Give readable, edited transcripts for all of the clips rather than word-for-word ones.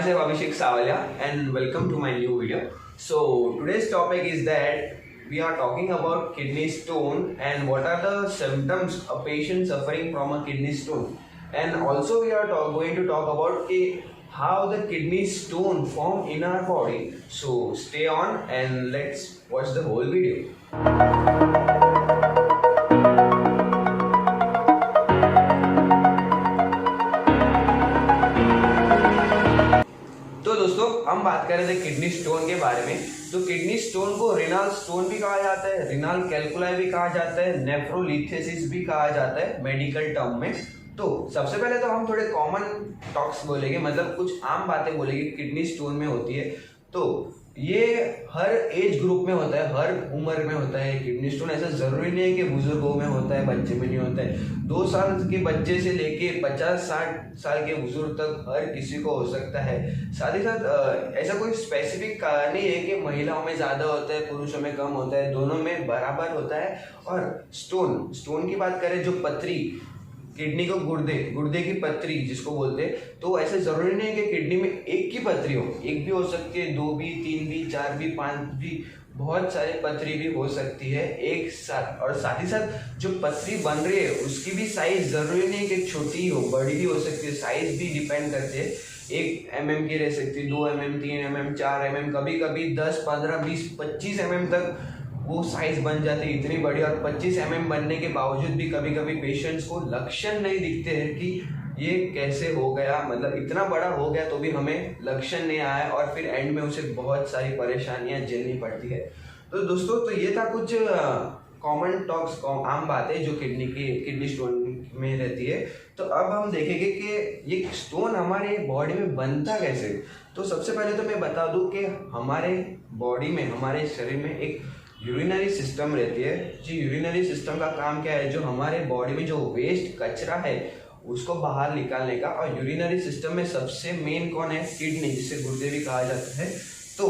myself Abhishek Savalia and welcome to my new video. So today's topic is that we are talking about kidney stone and what are the symptoms a patient suffering from a kidney stone, and also we are going to talk about how the kidney stone form in our body. So stay on and let's watch the whole video. तो दोस्तों हम बात कर रहे थे kidney stone के बारे में। तो किडनी स्टोन को रिनल स्टोन भी कहा जाता है, रिनल कैलकुलाई भी कहा जाता है, नेफ्रोलिथेसिस भी कहा जाता है मेडिकल टर्म में। तो सबसे पहले तो हम थोड़े कॉमन टॉक्स बोलेंगे, मतलब कुछ आम बातें बोलेंगे किडनी स्टोन में होती है। तो ये हर एज ग्रुप में होता है, हर उम्र में होता है किडनी स्टोन। ऐसा जरूरी नहीं है कि बुजुर्गों में होता है, बच्चे में नहीं होता है। 2 साल के बच्चे से लेके 50-60 साल के बुजुर्ग तक हर किसी को हो सकता है। साथ ही साथ ऐसा कोई स्पेसिफिक कारण नहीं है कि महिलाओं में ज्यादा होता है, पुरुषों में कम होता है, दोनों में बराबर होता है। और स्टोन की बात करें, जो पथरी किडनी को गुर्दे की पथरी जिसको बोलते हैं, तो ऐसा जरूरी नहीं है कि किडनी में एक की पथरी हो, एक भी हो सकती है, 2 भी, 3 भी, 4 भी, 5 भी, बहुत सारे पथरी भी हो सकती है एक साथ। और साथ ही साथ जो पथरी बन रही है उसकी भी साइज जरूरी नहीं है कि छोटी हो, बड़ी भी हो सकती है। साइज भी डिपेंड करते हैं, 1 mm की रह सकती है, 2 mm, 3 mm, 4 mm, कभी कभी 10, 15, 20, 25 mm तक वो साइज बन जाती है, इतनी बड़ी। और 25 mm बनने के बावजूद भी कभी कभी पेशेंट्स को लक्षण नहीं दिखते हैं कि ये कैसे हो गया, मतलब इतना बड़ा हो गया तो भी हमें लक्षण नहीं आया, और फिर एंड में उसे बहुत सारी परेशानियां झेलनी पड़ती है। तो दोस्तों, तो ये था कुछ कॉमन टॉक्स, आम बातें जो किडनी स्टोन में रहती है। तो अब हम देखेंगे कि ये स्टोन हमारे बॉडी में बनता कैसे। तो सबसे पहले तो मैं बता दूं कि हमारे बॉडी में, हमारे शरीर में एक यूरिनरी सिस्टम रहती है। जी, यूरिनरी सिस्टम का काम क्या है, जो हमारे बॉडी में जो वेस्ट कचरा है उसको बाहर निकालने का। और यूरिनरी सिस्टम में सबसे मेन कौन है, किडनी, जिसे गुर्दे भी कहा जाता है। तो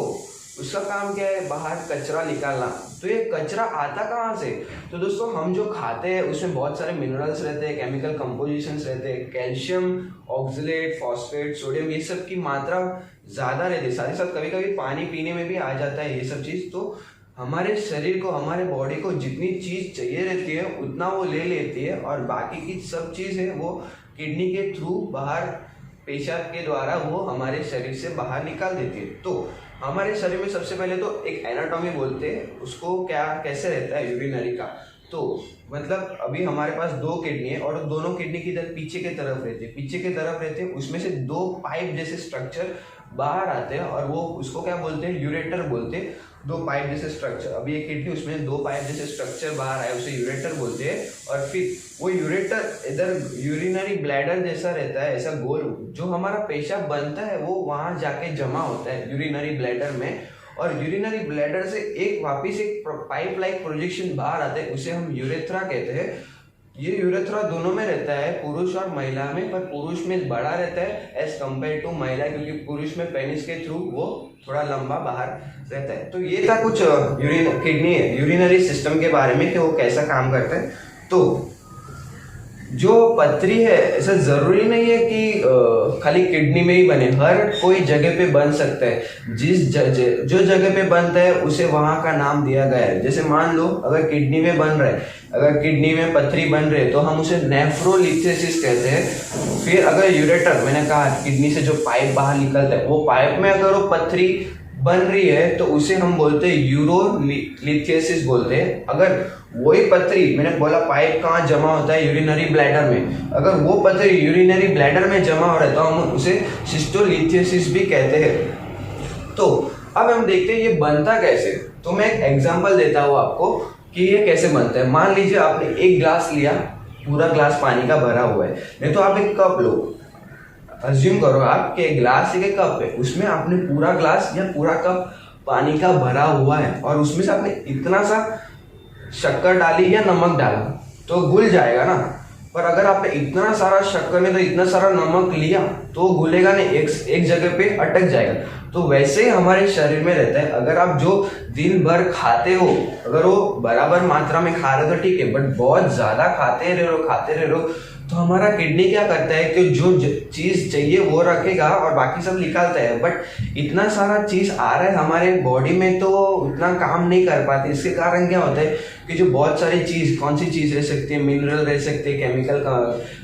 उसका काम क्या है, बाहर कचरा निकालना। तो ये कचरा आता कहाँ से? तो दोस्तों, हम जो खाते हैं उसमें बहुत सारे मिनरल्स रहते हैं, केमिकल कंपोजिशंस रहते हैं, कैल्शियम, ऑक्सलेट, फॉस्फेट, सोडियम, ये सब की मात्रा ज़्यादा रहती है। साथ ही साथ कभी कभी पानी पीने में भी आ जाता है ये सब चीज़। तो हमारे शरीर को, हमारे बॉडी को जितनी चीज़ चाहिए रहती है उतना वो ले लेती है, और बाकी की सब चीज़ है वो किडनी के थ्रू बाहर, पेशाब के द्वारा वो हमारे शरीर से बाहर निकाल देती है। तो हमारे शरीर में सबसे पहले तो एक एनाटॉमी बोलते हैं उसको, क्या कैसे रहता है यूरिनरी का। तो मतलब अभी हमारे पास 2 किडनी है और दोनों किडनी की तरफ पीछे की तरफ रहते हैं, उसमें से 2 पाइप जैसे स्ट्रक्चर बाहर आते हैं, और वो उसको क्या बोलते हैं, यूरेटर बोलते हैं। 2 पाइप जैसे स्ट्रक्चर, अभी एक किडनी, उसमें 2 पाइप जैसे स्ट्रक्चर बाहर आए, उसे यूरेटर बोलते हैं। और फिर वो यूरेटर इधर यूरिनरी ब्लैडर जैसा रहता है, ऐसा गोल, जो हमारा पेशाब बनता है वो वहां जाके जमा होता है यूरिनरी ब्लैडर में। और यूरिनरी ब्लैडर से वापिस एक पाइप लाइक प्रोजेक्शन बाहर आता है, उसे हम यूरेथ्रा कहते हैं। ये यूरेथ्रा दोनों में रहता है, पुरुष और महिला में, पर पुरुष में बड़ा रहता है एज कम्पेयर टू महिला, क्योंकि पुरुष में पेनिस के थ्रू वो थोड़ा लंबा बाहर रहता है। तो ये था कुछ यूरिनरी सिस्टम के बारे में कि वो कैसा काम करता है। तो जो पथरी है, ऐसा जरूरी नहीं है कि खाली किडनी में ही बने, हर कोई जगह पे बन सकता है। जो जगह पे बनता है उसे वहां का नाम दिया गया है। जैसे मान लो अगर किडनी में बन रहा है, अगर किडनी में पथरी बन रही है तो हम उसे नेफ्रोलिथेसिस कहते हैं। फिर अगर यूरेटर, मैंने कहा किडनी से जो पाइप बाहर निकलता है, वो पाइप में अगर वो पथरी बन रही है तो उसे हम बोलते हैं यूरोलिथेसिस बोलते हैं। अगर वही पथरी, मैंने बोला पाइप कहाँ जमा होता है, यूरिनरी ब्लैडर में, अगर वो पथरी यूरिनरी ब्लैडर में जमा हो रहा है तो हम उसे सिस्टोलिथेसिस भी कहते हैं। तो अब हम देखते हैं ये बनता कैसे। तो मैं एक एग्जांपल देता हूँ आपको कि ये कैसे बनता है। मान लीजिए आपने एक ग्लास लिया, पूरा ग्लास पानी का भरा हुआ है, नहीं तो आप एक कप लो, अज्यूम करो आप कि ग्लास एक कप है, उसमें आपने पूरा ग्लास या पूरा कप पानी का भरा हुआ है, और उसमें से आपने इतना सा शक्कर डाली या नमक डाला तो घुल जाएगा ना। पर अगर आपने इतना सारा शक्कर में तो इतना सारा नमक लिया तो घुलेगा नहीं, एक जगह पे अटक जाएगा। तो वैसे ही हमारे शरीर में रहता है। अगर आप जो दिन भर खाते हो, अगर वो बराबर मात्रा में खा रहे हो तो ठीक है, बट बहुत ज्यादा खाते रह रहे हो तो हमारा किडनी क्या करता है कि जो चीज चाहिए वो रखेगा और बाकी सब निकालता है, बट इतना सारा चीज आ रहा है हमारे बॉडी में तो उतना काम नहीं कर पाते। इसके कारण क्या होता है कि जो बहुत सारी चीज, कौन सी चीज रह सकती है, मिनरल रह सकते हैं, केमिकल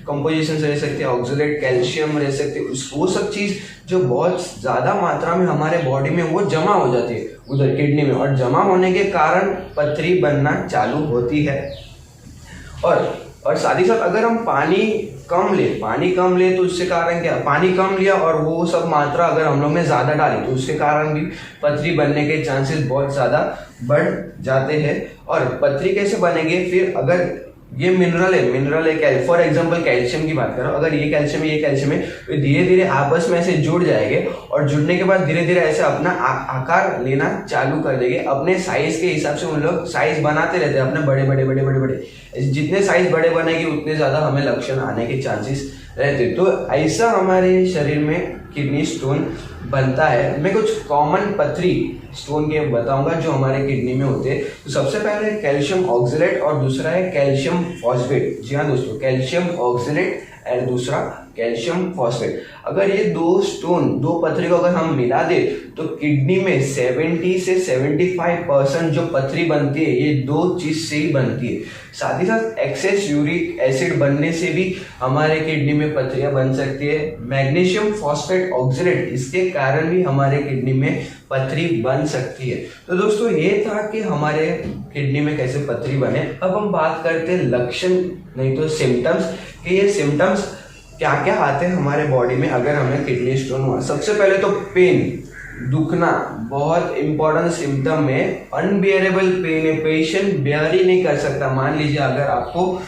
कंपोजिशन रह सकते हैं, ऑक्सलेट, कैल्शियम रह सकते हैं, वो सब चीज जो बहुत ज्यादा मात्रा में हमारे बॉडी में वो जमा हो जाती है उधर किडनी में, और जमा होने के कारण पथरी बनना चालू होती है। और साथ ही साथ अगर हम पानी कम ले तो उससे कारण क्या, पानी कम लिया और वो सब मात्रा अगर हम लोग ने ज्यादा डाली तो उसके कारण भी पथरी बनने के चांसेस बहुत ज्यादा बढ़ जाते हैं। और पथरी कैसे बनेंगे फिर, अगर ये मिनरल है, फॉर एग्जांपल कैल्शियम की बात करो, अगर ये कैल्शियम है तो धीरे धीरे आपस में ऐसे जुड़ जाएंगे और जुड़ने के बाद धीरे धीरे ऐसे अपना आकार लेना चालू कर देंगे। अपने साइज के हिसाब से उन लोग साइज बनाते रहते हैं अपने बड़े, जितने साइज बड़े बनेंगे उतने ज्यादा हमें लक्षण आने के चांसेस रहते। तो ऐसा हमारे शरीर में किडनी स्टोन बनता है। मैं कुछ कॉमन पथरी स्टोन के बताऊंगा जो हमारे किडनी में होते हैं। तो सबसे पहले कैल्शियम ऑक्सलेट और दूसरा है कैल्शियम फॉस्फेट। जी हाँ दोस्तों, कैल्शियम ऑक्सलेट और दूसरा कैल्शियम फॉस्फेट। अगर ये दो पथरी को अगर हम मिला दे तो किडनी में 70 से 75% जो पथरी बनती है ये दो चीज से ही बनती है। साथ ही साथ एक्सेस यूरिक एसिड बनने से भी हमारे किडनी में पथरियां बन सकती है। मैग्नीशियम फॉस्फेट ऑक्सलेट, इसके कारण भी हमारे किडनी में पथरी बन सकती है। तो दोस्तों ये था कि हमारे किडनी में कैसे पथरी बने। अब हम बात करते हैं लक्षण नहीं तो सिम्टम्स, कि ये सिम्टम्स क्या क्या आते हैं हमारे बॉडी में अगर हमें किडनी स्टोन हुआ। सबसे पहले तो पेन, दुखना बहुत इंपॉर्टेंट सिम्टम है। अनबियरेबल पेन है, पेशेंट बेयर ही नहीं कर सकता। मान लीजिए अगर आपको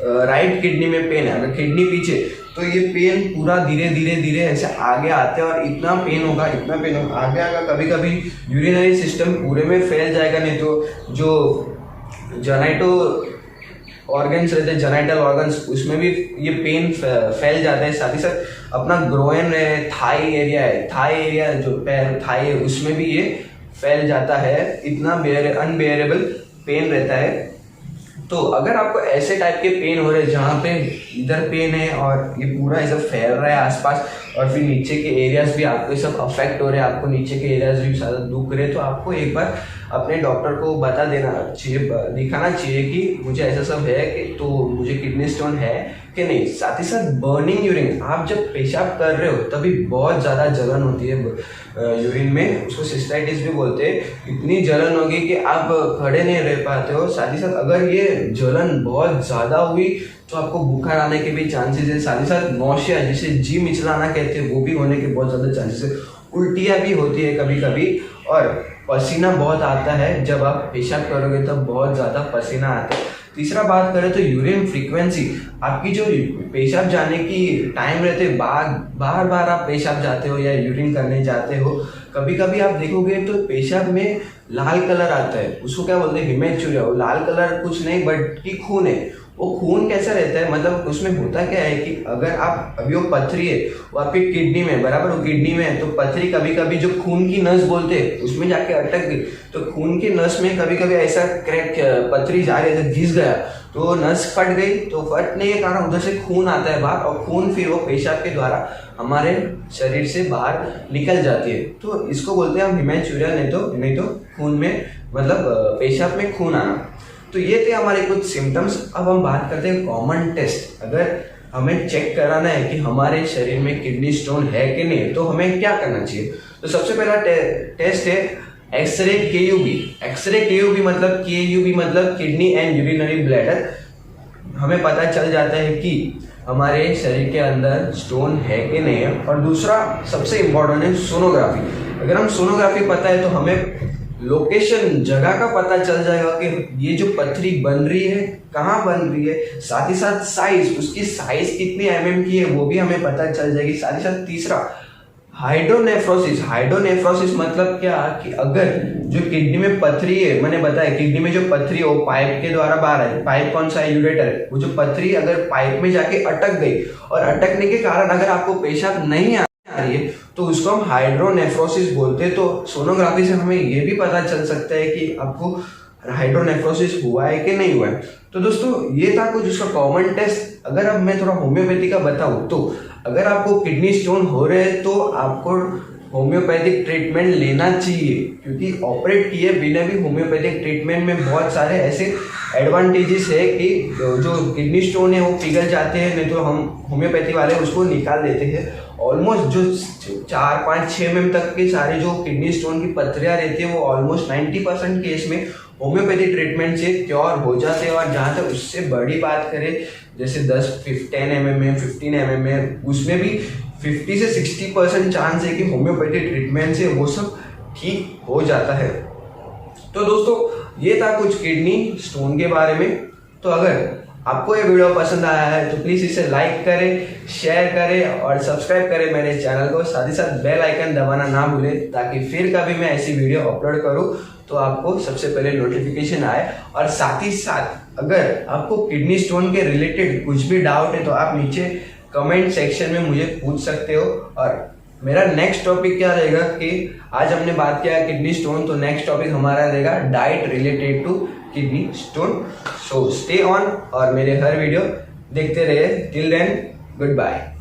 राइट किडनी में पेन है, अगर किडनी पीछे, तो ये पेन पूरा धीरे धीरे ऐसे आगे आते हैं और इतना पेन होगा आगे आगा, कभी कभी यूरिनरी सिस्टम पूरे में फैल जाएगा। नहीं तो जो जेनाइटो ऑर्गन्स रहते हैं, जेनाइटल ऑर्गन्स, उसमें भी ये पेन फैल जाता है। साथ ही साथ अपना ग्रोइन है, थाई एरिया जो पैर थाई है, उसमें भी ये फैल जाता है। इतना अनबेयरेबल पेन रहता है। तो अगर आपको ऐसे टाइप के पेन हो रहे हैं जहाँ पे इधर पेन है और ये पूरा ऐसा फैल रहा है आसपास, और फिर नीचे के एरियाज भी आपको सब अफेक्ट हो रहे हैं, आपको नीचे के एरियाज भी ज़्यादा दुख रहे, तो आपको एक बार अपने डॉक्टर को बता देना चाहिए, दिखाना चाहिए कि मुझे ऐसा सब है कि तो मुझे किडनी स्टोन है कि नहीं। साथ ही साथ बर्निंग यूरिन, आप जब पेशाब कर रहे हो तभी बहुत ज़्यादा जलन होती है यूरिन में, उसको सिस्टाइटिस भी बोलते हैं। इतनी जलन होगी कि आप खड़े नहीं रह पाते हो। साथ ही साथ अगर ये जलन बहुत ज़्यादा हुई तो आपको बुखार आने के भी चांसेस है। साथ ही साथ नौशिया, जिसे जी मिचलाना कहते हैं, वो भी होने के बहुत ज़्यादा चांसेस है। उल्टियाँ भी होती है कभी कभी, और पसीना बहुत आता है। जब आप पेशाब करोगे तब बहुत ज़्यादा पसीना आता है। तीसरा बात करें तो यूरिन फ्रीक्वेंसी, आपकी जो पेशाब जाने की टाइम रहते बार बार आप पेशाब जाते हो या यूरिन करने जाते हो, कभी कभी आप देखोगे तो पेशाब में लाल कलर आता है, उसको क्या बोलते हैं, हिमेचुरिया। वो लाल कलर कुछ नहीं बट कि खून है। वो खून कैसा रहता है, मतलब उसमें होता क्या है कि अगर आप अभी वो पथरी है वो आपके किडनी में, बराबर वो किडनी में है, तो पथरी कभी कभी जो खून की नस बोलते हैं उसमें जाके अटक गई, तो खून की नस में कभी कभी ऐसा क्रैक, पथरी जा रही है, घिस गया तो नस फट गई, तो फटने के कारण उधर से खून आता है बाहर, और खून फिर वो पेशाब के द्वारा हमारे शरीर से बाहर निकल जाती है। तो इसको बोलते हैं हम हिमेचुरिया, नहीं तो खून में, मतलब पेशाब में खून आना। तो ये थे हमारे कुछ सिम्टम्स। अब हम बात करते हैं कॉमन टेस्ट। अगर हमें चेक कराना है कि हमारे शरीर में किडनी स्टोन है कि नहीं, तो हमें क्या करना चाहिए। तो सबसे पहला टेस्ट है एक्सरे केयूबी मतलब किडनी एंड यूरिनरी ब्लैडर। हमें पता चल जाता है कि हमारे शरीर के अंदर स्टोन है कि नहीं है। और दूसरा सबसे इम्पोर्टेंट है सोनोग्राफी। अगर हम सोनोग्राफी पता है तो हमें लोकेशन, जगह का पता चल जाएगा कि ये जो पथरी बन रही है कहाँ बन रही है। साथ ही साथ साइज, उसकी साइज कितनी mm की है वो भी हमें पता चल जाएगी। साथ ही साथ तीसरा हाइड्रोनेफ्रोसिस मतलब क्या कि अगर जो किडनी में पथरी है, मैंने बताया किडनी में जो पथरी है वो पाइप के द्वारा बाहर है। पाइप कौन सा है, यूरेटर है। वो जो पथरी अगर पाइप में जाके अटक गई और अटकने के कारण अगर आपको पेशाब नहीं आ रही है तो उसको हम हाइड्रोनेफ्रोसिस बोलते हैं। तो सोनोग्राफी से हमें ये भी पता चल सकता है कि आपको हाइड्रोनेफ्रोसिस हुआ है कि नहीं हुआ है। तो दोस्तों ये था कुछ उसका कॉमन टेस्ट। अगर अब मैं थोड़ा होम्योपैथी का बताऊँ तो अगर आपको किडनी स्टोन हो रहे हैं तो आपको होम्योपैथिक ट्रीटमेंट लेना चाहिए, क्योंकि ऑपरेट किए बिना भी होम्योपैथिक ट्रीटमेंट में बहुत सारे ऐसे एडवांटेजेस है कि जो किडनी स्टोन है वो पिघल जाते हैं, नहीं तो हम होम्योपैथी वाले उसको निकाल देते हैं। ऑलमोस्ट जो 4-5-6 mm तक के सारे जो किडनी स्टोन की पथरियाँ रहती है वो ऑलमोस्ट 90% केस में होम्योपैथी ट्रीटमेंट से क्योर हो जाते हैं। और जहाँ तक उससे बड़ी बात करें जैसे 10-10 mm 15 mm उसमें भी 50 से 60% चांस है कि होम्योपैथी ट्रीटमेंट से वो सब ठीक हो जाता है। तो दोस्तों ये था कुछ किडनी स्टोन के बारे में। तो अगर आपको ये वीडियो पसंद आया है तो प्लीज़ इसे लाइक करें, शेयर करें और सब्सक्राइब करें मेरे चैनल को। साथ ही साथ बेल आइकन दबाना ना भूलें ताकि फिर कभी मैं ऐसी वीडियो अपलोड करूं तो आपको सबसे पहले नोटिफिकेशन आए। और साथ ही साथ अगर आपको किडनी स्टोन के रिलेटेड कुछ भी डाउट है तो आप नीचे कमेंट सेक्शन में मुझे पूछ सकते हो। और मेरा नेक्स्ट टॉपिक क्या रहेगा कि आज हमने बात किया किडनी स्टोन, तो नेक्स्ट टॉपिक हमारा रहेगा diet related to kidney stone. So stay on और मेरे हर वीडियो देखते रहिए। Till then good bye.